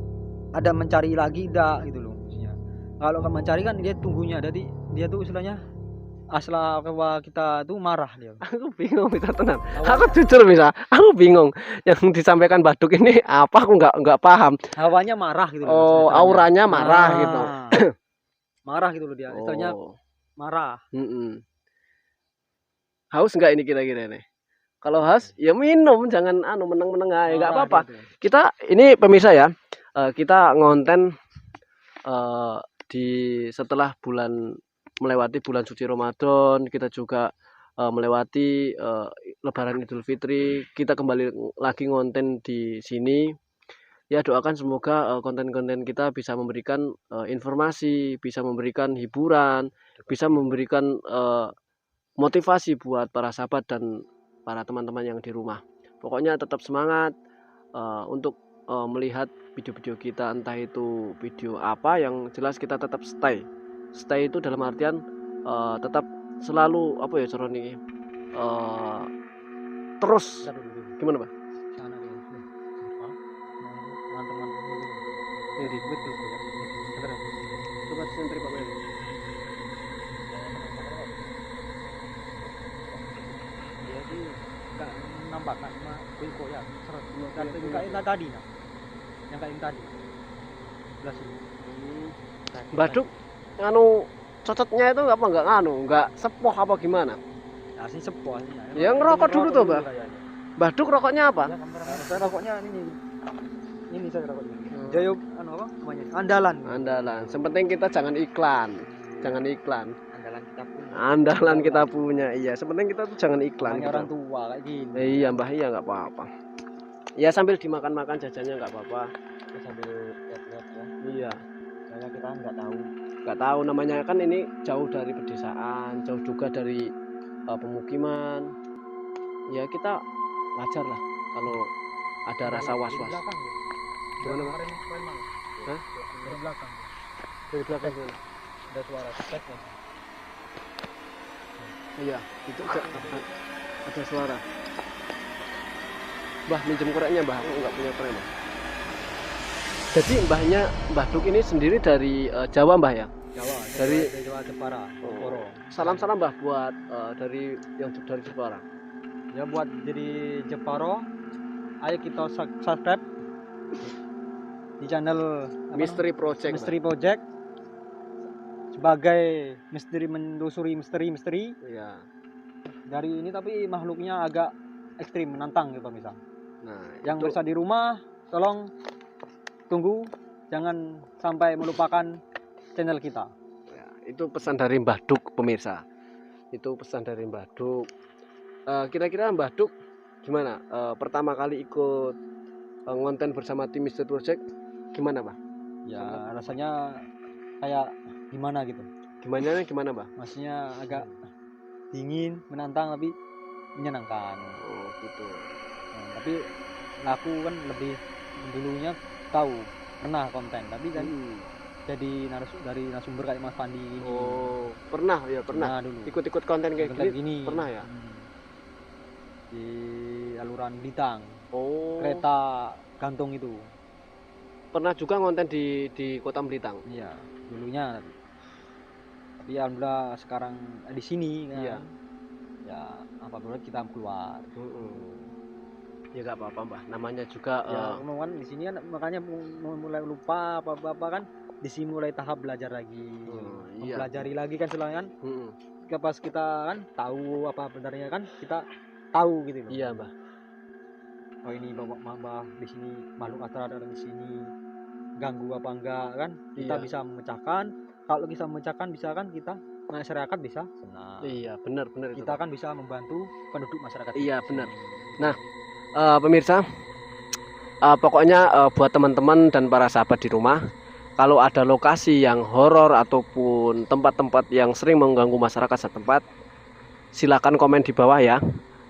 ada mencari lagi enggak gitu loh maksudnya. Kalau kan mencari kan dia tunggunya, jadi dia tuh istilahnya asal bahwa kita tuh marah dia. Aku bingung bisa tenang. Aku jujur bisa. Aku bingung yang disampaikan Baduk ini apa, aku nggak paham. Hawanya marah gitu loh. Oh, istilahnya. auranya marah Nah, gitu. Marah gitu loh dia. Istilahnya Oh. marah. Haus nggak ini kira-kira nih? Kalau haus ya minum, jangan meneng-meneng aja, nggak Marah apa-apa. gitu. Kita ini pemirsa ya, kita ngonten di setelah melewati bulan suci Ramadan, kita juga melewati Lebaran Idul Fitri, kita kembali lagi ngonten di sini. Ya doakan semoga konten-konten kita bisa memberikan informasi, bisa memberikan hiburan, bisa memberikan motivasi buat para sahabat dan para teman-teman yang di rumah. Pokoknya tetap semangat untuk melihat video-video kita, entah itu video apa, yang jelas kita tetap stay itu dalam artian tetap selalu apa ya cara niki, terus gimana, Pak? Sana dia. Teman-teman Ini betul. Coba sentri Pak Meli. dia sih nggak menampakkan mah kok ya kayak tadi nah. Yang kayak tadi. Belas ini. Baduk cocotnya itu nggak sepoh apa gimana? Nah, sini sepuh aslinya. Ya, ngerokok dulu tuh, Bang. Baduk rokoknya apa? Saya rokoknya ini saya rokoknya. Jayo apa namanya? Andalan. Sepenting kita jangan iklan. Andalan kita punya. Iya, sepenting kita tuh jangan iklan. Hanya orang tua kayak gini. Iya, Mbah, iya nggak apa-apa. Ya sambil dimakan-makan jajannya nggak apa-apa. Sambil lihat-lihat ya. Iya. Soalnya kita nggak tahu. Nggak tahu namanya kan ini jauh dari pedesaan, jauh juga dari pemukiman. Ya kita wajar lah kalau ada rasa was-was. Gimana, Pak? Hah? Dari belakang. Dari belakang gimana? Ada suara speknya. Iya, itu ada suara. Mbah, minjem koreknya, Mbah. Aku nggak punya korek, Mbah. Jadi Mbah Duk ini sendiri dari Jawa, Mbah ya? Jawa. Dari- Jawa Jepara. Jepara. Salam-salam, Mbah, buat dari Jepara. Ya buat jadi Jepara, ayo kita subscribe di channel apa Misteri Project. namanya? Misteri Project sebagai misteri menelusuri misteri Iya. dari ini, tapi makhluknya agak ekstrim, menantang gitu pemirsa. Nah, Yang itu, bisa di rumah tolong tunggu, jangan sampai melupakan channel kita. ya, itu pesan dari Mbah Duk, pemirsa. Itu pesan dari Mbah Duk. Kira-kira Mbah Duk gimana? Pertama kali ikut ngonten bersama tim Misteri Project gimana, Mbah? Ya rasanya kayak gimana gitu, Gimana, Mbah? maksudnya agak dingin, menantang tapi menyenangkan. Oh, gitu. Nah, tapi aku kan lebih dulunya tahu pernah konten, tapi kan jadi dari narasumber kayak Mas Pandi ini. Oh, pernah Pernah dulu ikut-ikut konten kayak konten gini. Pernah ya? Di aluran Blitang, Oh, kereta gantung itu. pernah juga ngonten di Kota Blitang. Iya, dulunya. Tapi alhamdulillah sekarang di sini kan. Iya. Ya apabila kita keluar. Ya nggak apa-apa, Mbah. Namanya juga Ya kan di sini kan makanya mulai lupa apa-apa kan. Di sini mulai tahap belajar lagi. iya. Mempelajari lagi kan selama kan. Mm-mm. Pas kita kan tahu apa benarnya kan, kita tahu gitu loh. Iya, Mbah. Oh ini mbah di sini makhluk astral ada di sini, ganggu apa enggak kan, kita Iya. bisa memecahkan. Kalau bisa memecahkan bisa kan, kita masyarakat bisa senang. Iya, benar itu, Kita Pak. kan bisa membantu penduduk masyarakat. Iya, di benar. sini. Nah, pemirsa, pokoknya buat teman-teman dan para sahabat di rumah, kalau ada lokasi yang horor ataupun tempat-tempat yang sering mengganggu masyarakat setempat, silakan komen di bawah ya.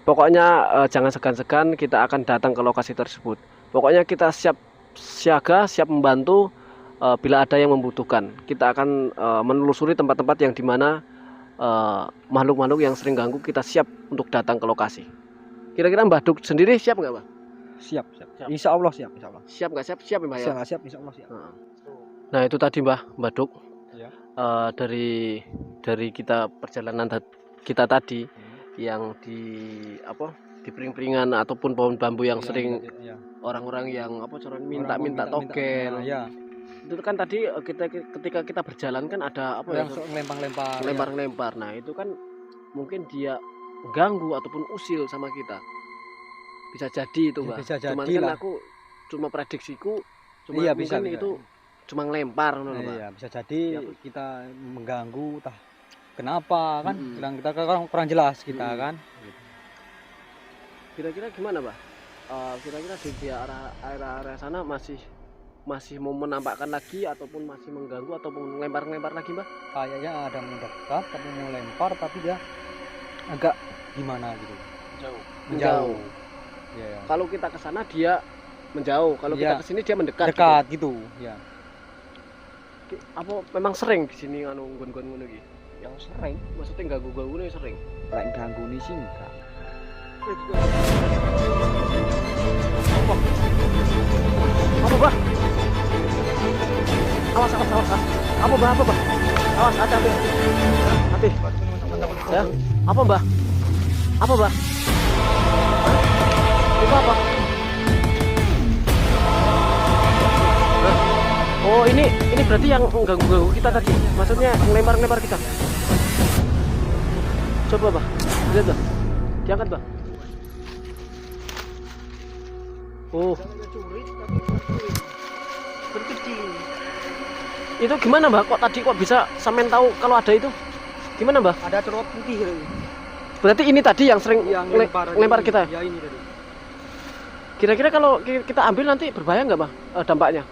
Pokoknya jangan segan-segan, kita akan datang ke lokasi tersebut. Pokoknya kita siap siaga, siap membantu bila ada yang membutuhkan. Kita akan menelusuri tempat-tempat yang dimana makhluk-makhluk yang sering ganggu, kita siap untuk datang ke lokasi. Kira-kira Mbah Duk sendiri siap nggak, Mbah? Siap. Siap. Insya Allah siap, insya Allah. Siap nggak siap? Siap ya, Mbah ya? Siap, insya Allah siap. Nah itu tadi Mbah Duk. Iya. Dari kita perjalanan kita tadi yang di pering-peringan ataupun pohon bambu yang sering ya. orang-orang yang minta togel. Ya. Itu kan tadi ketika kita berjalan kan ada Yang sok ngelempar-lempar. lempar-lempar. Nah itu kan mungkin dia ganggu ataupun usil sama kita. Bisa jadi itu, Ya, Mbak. bisa Cuman jadi kan lah. aku cuma prediksiku, Iya, mungkin bisa. itu cuma ngelempar, ngono lho, Mbak. Iya, bisa jadi Ya, Bu. kita mengganggu, tah kenapa kan? Mm-mm. Kita kurang jelas kita Mm-mm. kan. Kira-kira gimana, Mbak? Kira-kira di area sana masih mau menampakkan lagi ataupun masih mengganggu ataupun lempar-lempar lagi, Mbak? Kayaknya ada mendekat tapi mau lempar, tapi dia agak gimana gitu. Menjauh. Iya. Kalau kita ke sana dia menjauh, kalau kita Iya. ke sini dia mendekat. Dekat gitu. Ya. Gitu. Apa memang sering di sini anu nggon-nggon ngono iki? Yang sering Maksudnya ganggu-ganggu sering. lek ganggu nih sih enggak. Apa, Mbak? Awas. Apa, Mbak? Awas, hati-hati. Hati. Ya. Apa, Mbak? Apa, Mbak? Hah? Itu apa? Hah? Oh, ini berarti yang ganggu kita tadi. Maksudnya ngelempar-ngelempar kita. Coba, Mbak. Lihat, Mbak. Diangkat, Mbak. Oh. Itu gimana, Mbak? Kok tadi bisa sampean tahu kalau ada itu? Gimana, Mbak? Ada cerot putih. Berarti ini tadi yang sering Yang lempar kita. Ya ini tadi. Kira-kira kalau kita ambil nanti berbahaya nggak, Mbak? Dampaknya?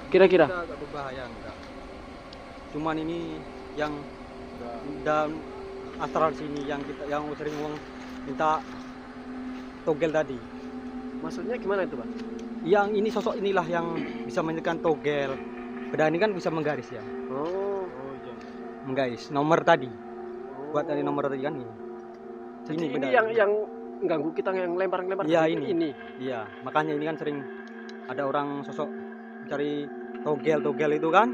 Kira-kira Agak berbahaya enggak. Cuman ini yang dan astral sini yang sering minta togel tadi. maksudnya gimana itu, Pak? Yang ini sosok inilah yang bisa menekan togel. Beda ini kan bisa menggaris ya. Oh, Menggaris nomor tadi. Buat dari nomor tadi kan ini. jadi ini beda. yang ganggu kita, yang lempar-lempar Iya, tadi ini. Iya, makanya ini kan sering ada orang sosok mencari togel itu kan.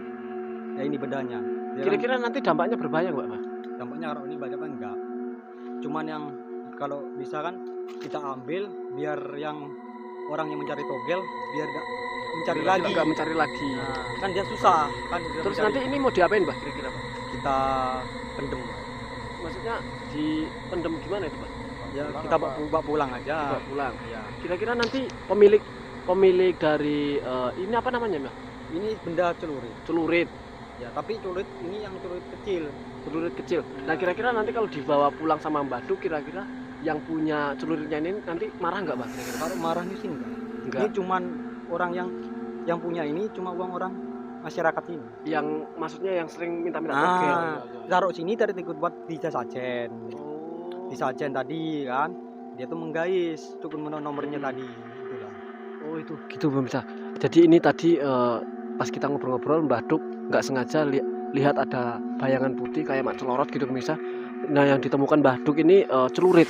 Ya ini bedanya. Dia kan Kira-kira nanti dampaknya berbahaya nggak, Pak? dampaknya kalau ini banyak kan enggak. Cuman yang kalau bisa kan kita ambil biar yang orang yang mencari togel biar enggak mencari lagi. Nggak mencari lagi. Nah, kan dia susah kan dia Terus mencari. nanti ini mau diapain, Pak? Kira-kira, Pak? Kita pendem. Maksudnya dipendem gimana itu, Pak? Ya kita bawa pulang aja. Dibawa pulang. Ya. Kira-kira nanti pemilik dari ini apa namanya, Mbak? Ini benda celurit. Celurit. Ya, tapi celurit ini yang celurit kecil. Celurit kecil. Nah, kira-kira nanti kalau dibawa pulang sama Mbak Duk, kira-kira yang punya celuritnya ini nanti marah nggak, Pak? Kira-kira? Kalau marah di sini enggak. Enggak. Ini cuman orang yang punya ini cuma uang orang masyarakat ini. Yang maksudnya yang sering minta-minta togel. Taruh sini dari ikut buat di sajen. Oh. Di sajen tadi kan. Dia tuh menggais untuk nomornya tadi. Itulah. Oh, itu gitu, pemirsa. Jadi ini tadi pas kita ngobrol-ngobrol, Mbak Duk nggak sengaja lihat ada bayangan putih kayak mak celorot gitu, pemirsa. Nah, yang ditemukan Mbak Duk ini celurit.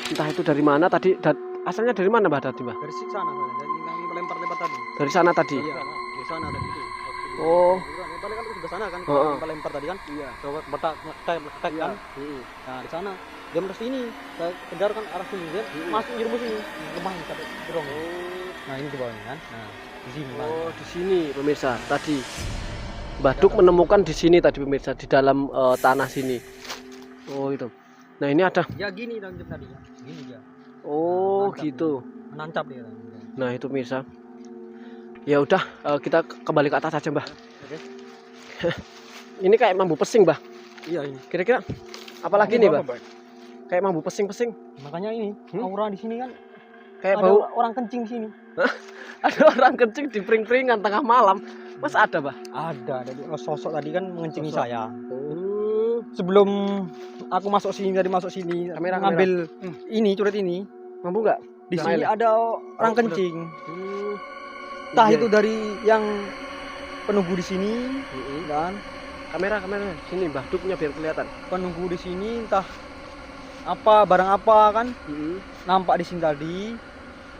Entah itu dari mana tadi, asalnya dari mana, Mbak Dati, Mbak? Dari sana, dari yang lempar-lempar tadi. Dari sana tadi. Iya, di sana ada itu. Oh. Lempar kan di sana kan. Heeh. Lempar tadi kan. Iya. Coba betak kan. Nah, di sana dia menuju sini. Saya kejar kan arah sini dia masuk jerumus sini. Lemah sampai dorong. Nah, ini di bawahnya kan. Nah, di sini. Oh, di sini, pemirsa. Tadi Mbak Duk menemukan di sini tadi, pemirsa, di dalam tanah sini. Oh, itu. Nah, ini ada. Ya gini tadi ya. Gini dia. Oh, Menancap gitu. Menancap dia. Nah, itu, pemirsa. Ya udah, kita kembali ke atas saja, Mbah. Oke. Ini kayak mambu pesing, Mbah. Iya ini. Kira-kira apalagi nih, Mbah? Kayak mambu pesing-pesing. Makanya ini aura di sini kan Kayak ada bau orang kencing di sini. ada orang kencing di pring-pringan tengah malam. Mas ada, Mbah? Ada sosok tadi kan mengencingi Sosok. saya. Oh. Sebelum aku masuk sini Kamera, ngambil ini curit ini. Mampu nggak? Di Nah, sini ini. ada orang bener. kencing. Entah Iya. itu dari yang penunggu di sini kan, Kamera sini, Mbah Duknya biar kelihatan. penunggu di sini entah apa barang apa kan nampak di sini tadi.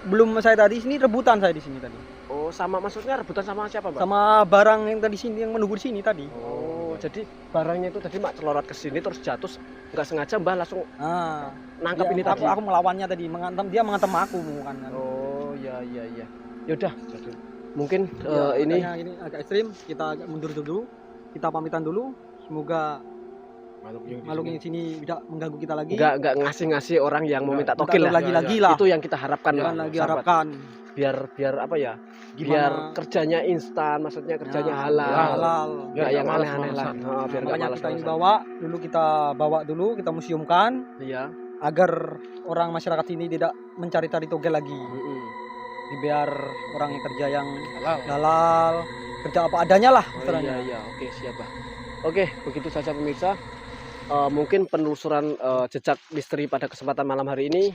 Belum saya tadi sini rebutan saya di sini tadi. Oh, sama maksudnya rebutan sama siapa, Mbak? Sama barang yang tadi sini yang menunggu di sini tadi. Oh, jadi barangnya itu tadi mak celorot ke sini terus jatuh, nggak sengaja Mbah langsung Ah, nangkap dia- ini tadi. aku melawannya tadi, dia mengantem aku kan. Oh, ya. Ya udah. Mungkin Ya, ini makanya ini agak ekstrim, kita agak mundur dulu, kita pamitan dulu. Semoga makhluk yang di sini tidak mengganggu kita lagi. nggak ngasih orang yang mau minta Minta togel lah. lagi lah. Itu yang kita harapkan, Jangan lah, lagi sahabat. harapkan. Biar apa ya? Gimana? Biar kerjanya instan, maksudnya kerjanya Nah, halal. halal. Nggak yang males aneh-aneh lah. malesan. Oh, biar nggak Makanya kita ini malas-malesan. bawa dulu, kita museumkan Iya. agar orang masyarakat ini tidak mencari-cari togel lagi. Biar orang yang kerja yang halal, kerja apa adanya lah Oh, istilahnya. iya. Oke, siap, Bah. Oke, begitu saja, pemirsa. Mungkin penelusuran jejak misteri pada kesempatan malam hari ini.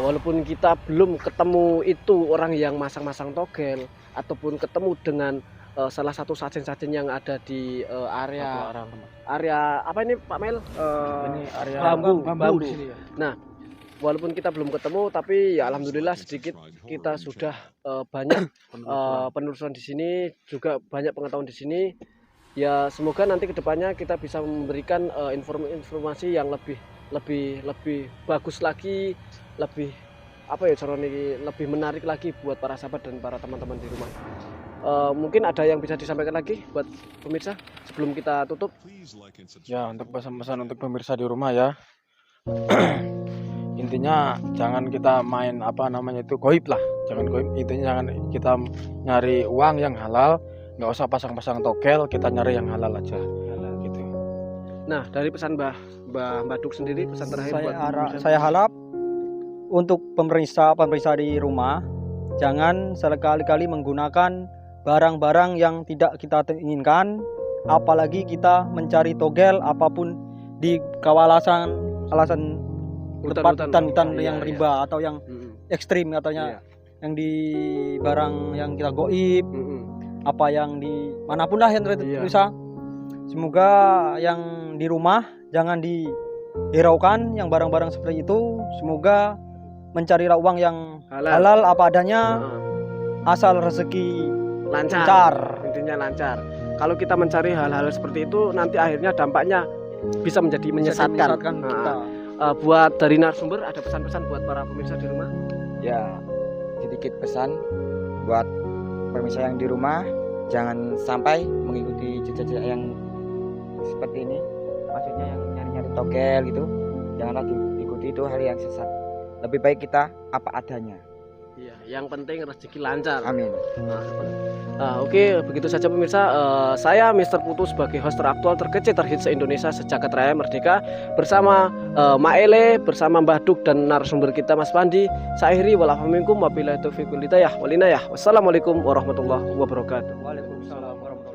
Walaupun kita belum ketemu itu orang yang masang-masang togel ataupun ketemu dengan salah satu sajen-sajen yang ada di area apa ini, Pak Mel? Ini area bambu. di sini ya. Nah, walaupun kita belum ketemu, tapi ya alhamdulillah sedikit kita sudah banyak penelusuran di sini, juga banyak pengetahuan di sini. Ya semoga nanti kedepannya kita bisa memberikan informasi yang lebih bagus lagi, lebih apa ya caranya, lebih menarik lagi buat para sahabat dan para teman-teman di rumah. Mungkin ada yang bisa disampaikan lagi buat pemirsa sebelum kita tutup. Ya, untuk pesan-pesan untuk pemirsa di rumah ya. Intinya jangan kita main apa namanya itu goib lah. Jangan goib, intinya jangan kita nyari uang yang halal, nggak usah pasang-pasang togel, kita nyari yang halal aja. Gitu. Nah, dari pesan Mbah Duk sendiri, pesan terakhir buat pemirsa. Saya harap untuk pemerintah di rumah jangan sekali-kali menggunakan barang-barang yang tidak kita inginkan, apalagi kita mencari togel apapun di kawasan tempat hutan-hutan yang rimba atau yang ekstrim katanya, yang di barang yang kita goib, apa yang di manapun lah yang tertulis. Semoga yang di rumah jangan dihiraukan yang barang-barang seperti itu. Semoga mencari uang yang halal apa adanya, asal rezeki lancar. Intinya lancar. Kalau kita mencari hal-hal seperti itu, nanti akhirnya dampaknya bisa menjadi menyesatkan. Kita. Buat dari narasumber, ada pesan-pesan buat para pemirsa di rumah? Ya, sedikit pesan buat pemirsa yang di rumah, jangan sampai mengikuti jejak-jejak yang seperti ini, maksudnya yang nyari-nyari togel gitu, janganlah diikuti, itu hal yang sesat. Lebih baik kita apa adanya. Iya, yang penting rezeki lancar. Amin. Oke, begitu saja pemirsa. Saya Mr. Putu sebagai host teraktual terkece terhits se-Indonesia sejagat raya merdeka bersama Maele, bersama Mbah Duk dan narasumber kita Mas Pandi. Saya akhiri walafuminkum wabillahi taufiq wal hidayah. Wassalamualaikum warahmatullahi wabarakatuh. Waalaikumsalam warahmatullahi wabarakatuh.